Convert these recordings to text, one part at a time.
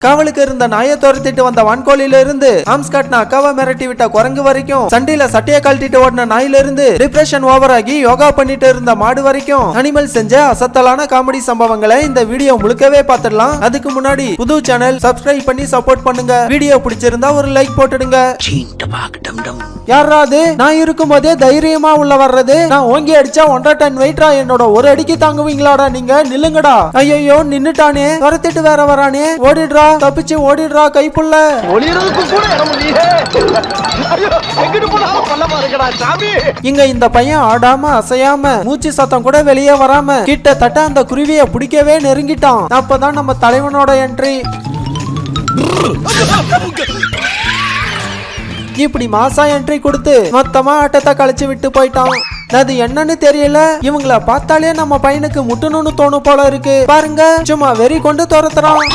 காவலுக்கு இருந்த நாயை துரத்திட்டு வந்த வான்கோழில இருந்து ஆம்ஸ் காட்டின அக்காவை மிரட்டி விட்ட குரங்கு வரைக்கும், சண்டையில சட்டையை கழட்டிட்டு ஓடின நாயில இருந்து டிப்ரெஷன் ஓவர் ஆகி யோகா பண்ணிட்டு இருந்த மாடு வரைக்கும் அனிமல் செஞ்ச அசத்தலான காமெடி சம்பவங்களை இந்த வீடியோ முழுக்கவே பார்த்துடலாம். அதுக்கு முன்னாடி புது சேனல் சப்ஸ்கிரைப் பண்ணி சப்போர்ட் பண்ணுங்க. வீடியோ பிடிச்சிருந்தா ஒரு லைக் போட்டுடுங்க. யாராவது நான் இருக்கும் போதே தைரியமா உள்ள வர்றது? நான் ஓங்கி அடிச்சா 1.5 டன் வெயிட்ரா, என்னோட ஒரு அடிக்கு தாங்குவீங்களாடா நீங்க? நில்லுங்கடா. ஐயோ நின்னுட்டானே, துரத்திட்டு வேற வரானே, ஓடிடுறா, தப்பிச்சு ஓடிடுறா கைப்புள்ள. இங்க இந்த பையன் ஆடாம அசையாம மூச்சு சத்தம் கூட வெளியே வராம கிட்டத்தட்ட அந்த குருவியை பிடிக்கவே நெருங்கிட்டான். அப்பதான் நம்ம தலைவனோட என்ட்ரி. இப்படி மாசா என்ட்ரி கொடுத்து மொத்தமா ஆட்டத்தை கழிச்சு விட்டு போயிட்டான். அது என்னன்னு தெரியல, இவங்கள பார்த்தாலே நம்ம பையனுக்கு முட்டணும்னு தோணும் போல இருக்கு. பாருங்க, சும்மா வெறி கொண்டு துரத்துறான்.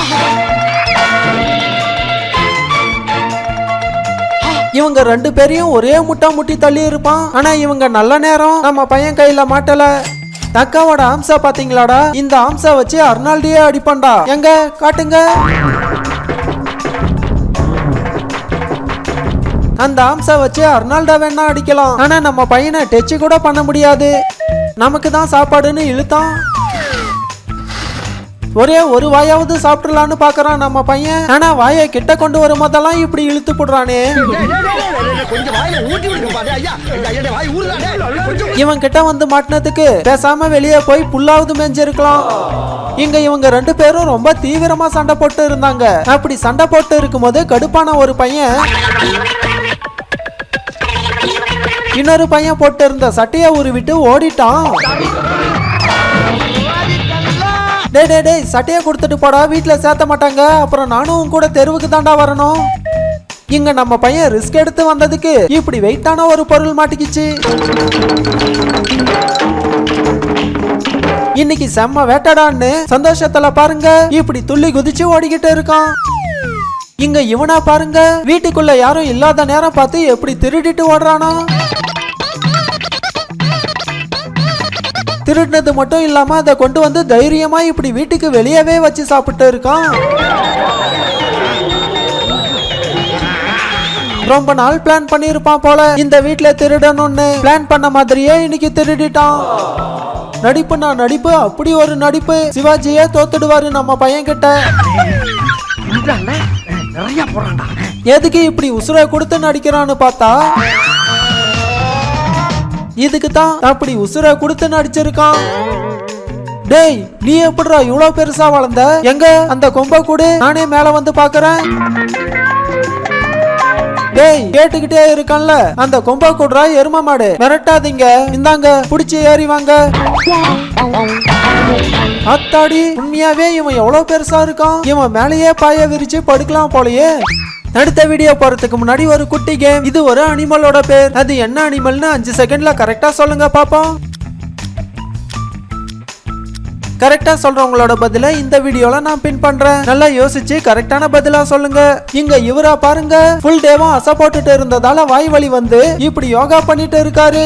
இவங்க 2 பேரையும் ஒரே முட்டா முட்டி தள்ளி இருப்பான். ஆனா இவங்க நல்ல நேரம் நம்ம பையன் கையில மாட்டல. அக்காவோட ஆம்சா பாத்தீங்களாடா? இந்த ஆம்சா வச்சு அர்னால்டியே அடிப்பான்டா. எங்க காட்டுங்க. அந்த ஆம்சா வச்சு அர்னால்டா வேணா அடிக்கலாம். ஆனா நம்ம பையனை டச் கூட பண்ண முடியாது. நமக்கு தான் சாப்பாடுன்னு இழுத்தான். ஒரே ஒரு வாயாவது சாப்பிடலான்னு பாக்குறான் நம்ம பையன். ஆனா வாயை கிட்ட கொண்டு வரும் போதெல்லாம் இப்படி இழுத்து போடுறானே. இவன் கிட்ட வந்து மாட்டினதுக்கு பேசாம வெளியே போய் புல்லாவது மேஞ்சிருக்கலாம். இங்க இவங்க 2 பேரும் ரொம்ப தீவிரமா சண்டை போட்டு இருந்தாங்க. அப்படி சண்டை போட்டு இருக்கும் போது கடுப்பான ஒரு பையன் இன்னொரு பையன் போட்டு இருந்த சட்டையை உருவிட்டு ஓடிட்டான். டேய் சட்டையை கொடுத்துட்டு போடா, வீட்டுல சேர்த்த மாட்டாங்க, அப்புறம் நானும் கூட தெருவுக்கு தாண்டா வரணும். இங்க நம்ம பையன் ரிஸ்க் எடுத்து வந்ததுக்கு இப்படி வெயிட்டான ஒரு பொருள் மாட்டிக்கிச்சு. இன்னைக்கு செம்ம வேட்டடான்னு சந்தோஷத்துல பாருங்க இப்படி துள்ளி குதிச்சு ஓடிக்கிட்டு இருக்கான். இங்க இவனா பாருங்க, வீட்டுக்குள்ள யாரும் இல்லாத நேரம் பார்த்து எப்படி திருடிட்டு ஓடுறானா. திருடினது மட்டும் இல்லாம அதை கொண்டு வந்து தைரியமா இப்படி வீட்டுக்கு வெளியவே வச்சு சாப்பிட்டு இருக்கான். ரொம்ப நாள் பிளான் பண்ணிருப்பான் போல இந்த வீட்டுல திருடணும்னு. பிளான் பண்ண மாதிரியே இன்னைக்கு திருடிட்டான். நடிப்புனா நடிப்பு, அப்படி ஒரு நடிப்பு. சிவாஜியே தோத்துடுவாரு நம்ம பையன் கிட்ட. எதுக்கு இப்படி உசுரை கொடுத்து நடிக்கிறான்னு பார்த்தா இதுக்கு தான் அப்படி உசுரை கொடுத்து நடிச்சிருக்கான். டேய், நீ எப்படிடா இவ்வளவு பெருசா வளர்ந்த? எங்க அந்த கொம்ப கூட நானே மேல வந்து பாக்குறேன். டேய், கேட்டுக்கிட்டே இருக்கான்ல, அந்த கொம்ப கூடுறா எரும மாடு. மிரட்டாதீங்க, இந்தாங்க புடிச்சு ஏறி வாங்க. அத்தாடி, உண்மையாவே இவன் எவ்வளவு பெருசா இருக்கான். இவன் மேலேயே பாய விரிச்சு படுக்கலாம் போலயே. அடுத்த வீடியோ போறதுக்கு முன்னாடி ஒரு குட்டி கேம். இது ஒரு அனிமலோட பேர். அது என்ன அனிமல்னு 5 செகண்ட்ல கரெக்டா சொல்லுங்க பாப்போம். கரெக்டா சொல்றவங்களோட பதில இந்த வீடியோல நான் பின் பண்றேன். நல்லா யோசிச்சு கரெக்டான பதிலா சொல்லுங்க. இங்க இவரா பாருங்க, ஃபுல் டேவா அசை போட்டுட்டு இருந்ததால வாய் வலி வந்து இப்படி யோகா பண்ணிட்டு இருக்காரு.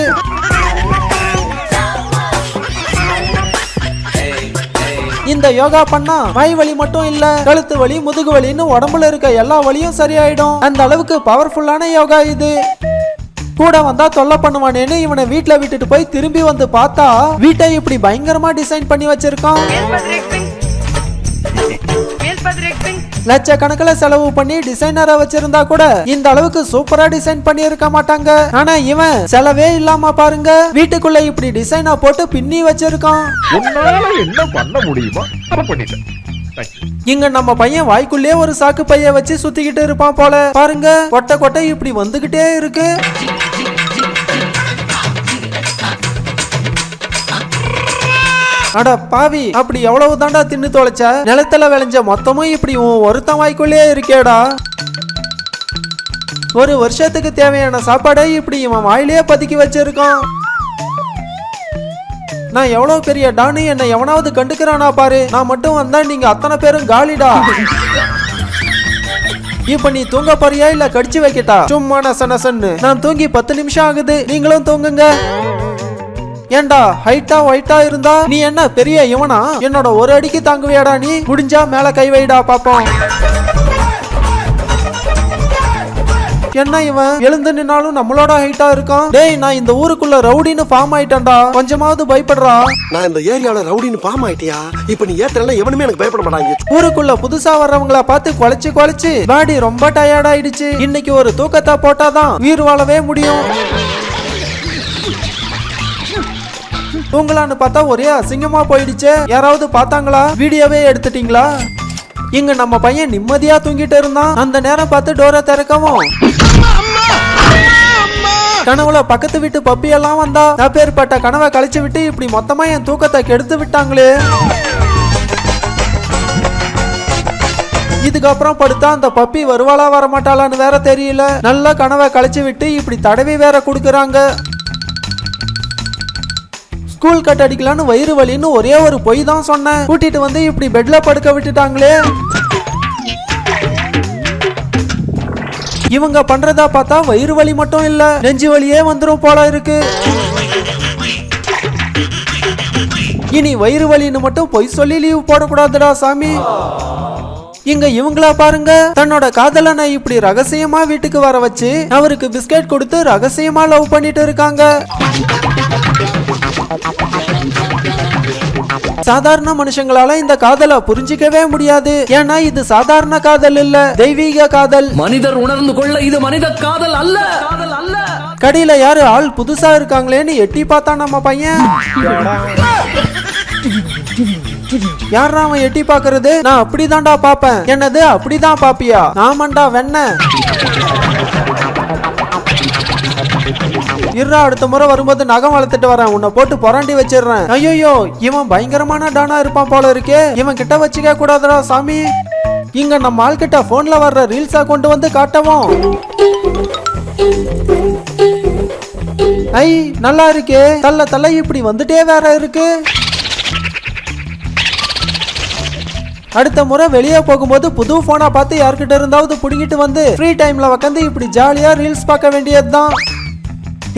இந்த யோகா பண்ணா வாய் வலி மட்டும் இல்ல, கழுத்து வலி, முதுகு வலின்னு உடம்புல இருக்க எல்லா வலியும் சரியாயிடும். அந்த அளவுக்கு பவர்ஃபுல்லான யோகா இது. கூட வந்தா தொல்லை பண்ணுவானேன்னு இவனை வீட்டுல விட்டுட்டு போய் திரும்பி வந்து பார்த்தா வீட்டை இப்படி பயங்கரமா டிசைன் பண்ணி வச்சிருக்கான். லட்சக்கணக்கில் செலவு பண்ணி டிசைனரை வச்சிருந்தா கூட இந்த அளவுக்கு சூப்பரா டிசைன் பண்ணி இருக்க மாட்டாங்க. ஆனா இவன் செலவே இல்லாம பாருங்க வீட்டுக்குள்ள இப்படி டிசைனா போட்டு பின்னி வச்சிருக்கான். என்ன பண்ண முடியுமா பண்ணிட்டேன். இங்க நம்ம பையன் வாய்க்குள்ளே ஒரு சாக்கு பைய வச்சு சுத்திக்கிட்டு இருப்பான் போல. பாருங்க, கொட்டை கொட்டை இப்படி வந்துகிட்டே இருக்கு. அட பாவி, அப்படி எவ்வளவு தாண்டா தின்னு தொலைச்ச? நிலத்துல விளைஞ்ச மொத்தமும் இப்படி ஒருத்தன் வாய்க்குள்ளே இருக்கேடா. ஒரு வருஷத்துக்கு தேவையான சாப்பாடை இப்படி இவன் வாயிலே பதுக்கி வச்சிருக்கான். நான் எவ்வளவு பெரிய டானு, என்ன எவனாவது கண்டுக்கிறானா பாரு. நான் மட்டும் வந்தா நீங்க அத்தனை பேரும் காலிடா. இப்ப நீ தூங்க போறியா இல்ல கடிச்சு வைக்கட்டா? சும்மா நசன்னு. நான் தூங்கி 10 நிமிஷம் ஆகுது, நீங்களும் தூங்குங்க. ஏண்டா ஹைட்டா ஒயிட்டா இருந்தா நீ என்ன பெரிய இவனா? என்னோட ஒரு அடிக்கு தாங்குவியாடா நீ? முடிஞ்சா மேல கை வைடா பாப்போம். என்ன இவன் எழுந்து நின்னாலும் நம்மளோட ஹைட்டா இருக்கான். டேய் நான் இந்த ஊருக்குள்ள ரவுடின்னு ஃபார்ம் ஆயிட்டேன்டா, கொஞ்சமாவது பயப்படுறா. நான் இந்த ஏரியால ரவுடின்னு ஃபார்ம் ஆயிட்டியா? இப்ப நீ ஏத்தல எவனுமே எனக்கு பயப்பட மாட்டாங்க. ஊருக்குள்ள புதுசா வர்றவங்கள பார்த்து குலைச்சு பாடி ரொம்ப டயர்ட் ஆயிடுச்சு. இன்னைக்கு ஒரு தூக்கத்தை போட்டாதான் உயிர் வாழவே முடியும். தூங்கலான்னு பார்த்தா ஒரே அசிங்கமா போயிடுச்சு. யாராவது பார்த்தாங்களா? வீடியோவே எடுத்துட்டீங்களா? இங்க நம்ம பையன் நிம்மதியா தூங்கிட்டு இருந்தான். அந்த நேரம் பார்த்து டோரை திறக்கவும் கனவுல பக்கத்து வீட்டு பப்பி எல்லாம் வந்தா. அப்பேற்பட்ட கனவை கழிச்சு விட்டு இப்படி மொத்தமா என் தூக்கத்தை கெடுத்து விட்டாங்களே. இதுக்கப்புறம் படுத்தா அந்த பப்பி வருவாளா வரமாட்டாளான்னு வேற தெரியல. நல்ல கனவை கழிச்சு விட்டு இப்படி தடவி வேற கொடுக்கறாங்க. ஸ்கூல் கட் அடிக்கலான்னு வயிறு வலின்னு ஒரே ஒரு பொய் தான் சொன்னேன். கூட்டிட்டு வந்து இப்படி பெட்ல படுக்க விட்டுட்டாங்களே. இவங்க பண்றதா பார்த்தா வயிறு வலி மட்டும் இல்ல, நெஞ்சு வலியே வந்துரும் போல இருக்கு. இனி வயிறு வலின்னு மட்டும் பொய் சொல்லி லீவ் போடக்கூடாதுடா சாமி. இங்க இவங்களா பாருங்க, தன்னோட காதலனை இப்படி ரகசியமா வீட்டுக்கு வர வச்சு அவருக்கு பிஸ்கட் கொடுத்து ரகசியமா லவ் பண்ணிட்டு இருக்காங்க. சாதாரண மனுஷங்களால இந்த காதலை புரிஞ்சிக்கவே முடியாது. ஏன்னா இது சாதாரண காதல் இல்ல, தெய்வீக காதல். மனிதர் உணர்ந்து கொள்ள இது மனித காதல் அல்ல. கடையில யாரு ஆள் புதுசா இருக்காங்களேன்னு எட்டி பார்த்தா நம்ம பையன். யாரா அவன் எட்டி பாக்குறது? நான் அப்படிதான்டா பாப்பேன். என்னது அப்படிதான் பாப்பியா? ஆமாண்டா வெண்ண. இருடா அடுத்த முறை வரும்போது நகம் வளர்த்துட்டு வரேன், உன்னை போட்டு புரண்டி வச்சிடுறேன். ஐயோ இவன் பயங்கரமான டானா இருப்பான் போல இருக்கே. இவன் கிட்ட வச்சுக்க கூடாதுடா சாமி. இங்க நம்ம ஆள் கிட்ட போன்ல வர்ற ரீல்ஸா கொண்டு வந்து காட்டவும். ஐ நல்லா இருக்கே. தள்ள இப்படி வந்துட்டே வேற இருக்கு. அடுத்த முறை வெளியே போகும்போது புது போனா பார்த்து யார்கிட்ட இருந்தாவது புடிங்கிட்டு வந்து ஃப்ரீ டைம்ல உட்காந்து இப்படி ஜாலியா ரீல்ஸ் பார்க்க வேண்டியதுதான்.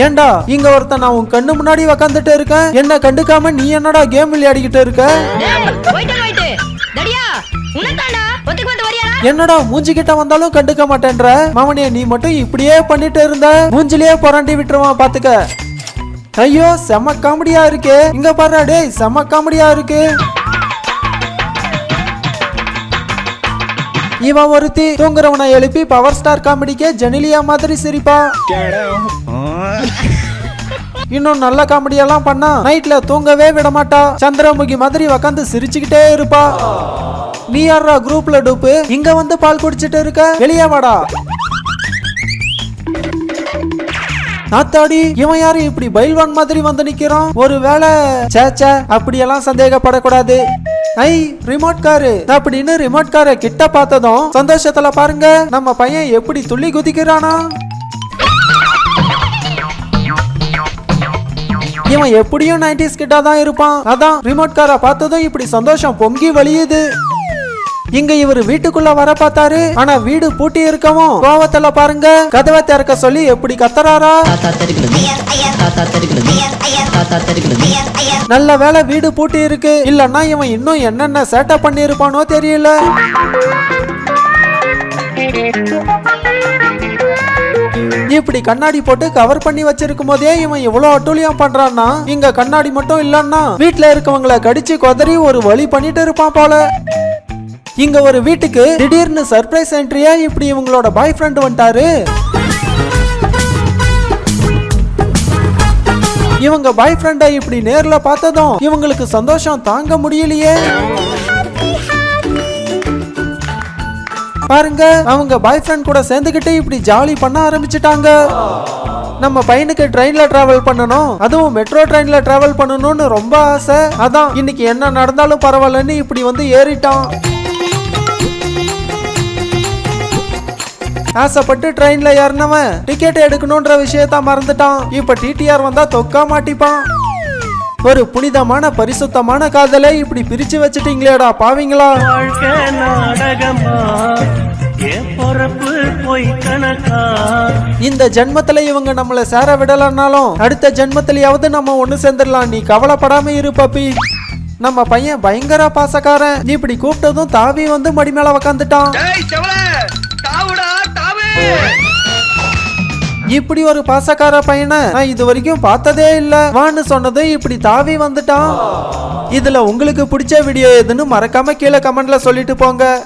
ஏண்டா இங்க ஒருத்தன் நான் உன் கண்ணு முன்னாடி உக்காந்துட்டு இருக்கேன், என்ன கண்டுக்காம நீ என்னடா கேம் விளையாடிக்கிட்டு இருக்க? என்னடா மூஞ்சி கிட்ட வந்தாலும் கண்டுக்க மாட்டேன்ற மவனே. நீ மட்டும் இப்படியே பண்ணிட்டு இருந்த மூஞ்சிலேயே புரண்டி விட்டுருவான் பாத்துக்க. ஐயோ செம காமெடியா இருக்கே. இங்க பாரு டேய் செம காமெடியா இருக்கு. இவன் ஒருத்தி தூங்குறவனை எழுப்பி பவர் ஸ்டார் காமெடிக்கே ஜெனிலியா மாதிரி சிரிப்பா. இன்னும் நல்ல காமெடியெல்லாம் பண்ணா நைட்ல தூங்கவே விட மாட்டா. சந்திரமுகி மாதிரி உக்காந்து சிரிச்சுக்கிட்டே இருப்பா. நீ யாரா குரூப்ல டூப்பு? இங்க வந்து பால் குடிச்சிட்டு இருக்க, வெளியே வாடா. நாத்தாடி இவன் யாரு இப்படி பைல்வான் மாதிரி வந்து நிக்கிறான்? ஒருவேளை சேச்சா அப்படியெல்லாம் சந்தேகப்படக்கூடாது. ஐ ரிமோட் காரு அப்படின்னு ரிமோட் காரை கிட்ட பார்த்ததும் சந்தோஷத்துல பாருங்க நம்ம பையன் எப்படி துள்ளி குதிக்கிறானா. இவன் எப்படியும் 90s கிட்ட தான் இருப்பான். அதான் ரிமோட் காரை பார்த்ததும் இப்படி சந்தோஷம் பொங்கி வழியுது. இங்க இவரு வீட்டுக்குள்ள வர பார்த்தாரு, ஆனா வீடு பூட்டி இருக்கவும் கோவத்துல பாருங்க கதவை திறக்க சொல்லி எப்படி கத்துறாரா. நல்ல வேளை வீடு பூட்டி இருக்கு, இல்லன்னா இவன் இன்னும் என்னென்ன சேட்டை பண்ணி இருப்பானோ தெரியல. இப்படி கண்ணாடி போட்டு கவர் பண்ணி வச்சிருக்கும் போதே இவன் எவ்வளவு அட்டூழியம் பண்றான்னா, இங்க கண்ணாடி மட்டும் இல்லன்னா வீட்டுல இருக்கவங்களை கடிச்சு கொதறி ஒரு வழி பண்ணிட்டு இருப்பான் போல. இங்க ஒரு வீட்டுக்கு திடீர்னு சர்ப்ரைஸ் என்ட்ரியா இப்படி இவங்களோட பாய் ஃப்ரெண்ட் வந்துட்டாரு. இவங்க பாய் ஃப்ரெண்டை இப்படி நேர்ல பார்த்ததும் இவங்களுக்கு சந்தோஷம் தாங்க முடியலையே. பாருங்க அவங்க பாய் ஃப்ரெண்ட் கூட சேர்ந்துகிட்டு இப்படி ஜாலி பண்ண ஆரம்பிச்சிட்டாங்க. நம்ம பையனுக்கு ட்ரெயின்ல டிராவல் பண்ணணும், அதுவும் மெட்ரோ ட்ரெயின்ல டிராவல் பண்ணணும்னு ரொம்ப ஆசை. அதான் இன்னைக்கு என்ன நடந்தாலும் பரவாயில்லன்னு இப்படி வந்து ஏறிட்டான். ஆசைப்பட்டு ட்ரெயின்ல ஏறினவன் டிக்கெட் எடுக்கணும்ன்ற விஷயத்த மறந்துட்டான். இப்ப டிடிஆர் வந்தா தொக்கா மாட்டிப்பான். ஒரு புனிதமான பரிசுத்தமான காதலை இப்படி பிரிச்சு வச்சிட்டீங்களேடா பாவீங்களா. இந்த ஜென்மத்துல இவங்க நம்மள சேர விடலன்னாலும் அடுத்த ஜென்மத்திலயாவது நம்ம ஒண்ணு சேர்ந்துடலாம், நீ கவலைப்படாம இரு பப்பி. நம்ம பையன் பயங்கர பாசக்காரன். நீ இப்படி கூப்பிட்டதும் தாவி வந்து மடி மேல உக்காந்துட்டான். இப்படி ஒரு பாசக்கார பையனை நான் இது வரைக்கும் பார்த்ததே இல்ல. வான்னு சொன்னது இப்படி தாவி வந்துட்டான். இதுல உங்களுக்கு பிடிச்ச வீடியோ எதுன்னு மறக்காம கீழே கமெண்ட்ல சொல்லிட்டு போங்க.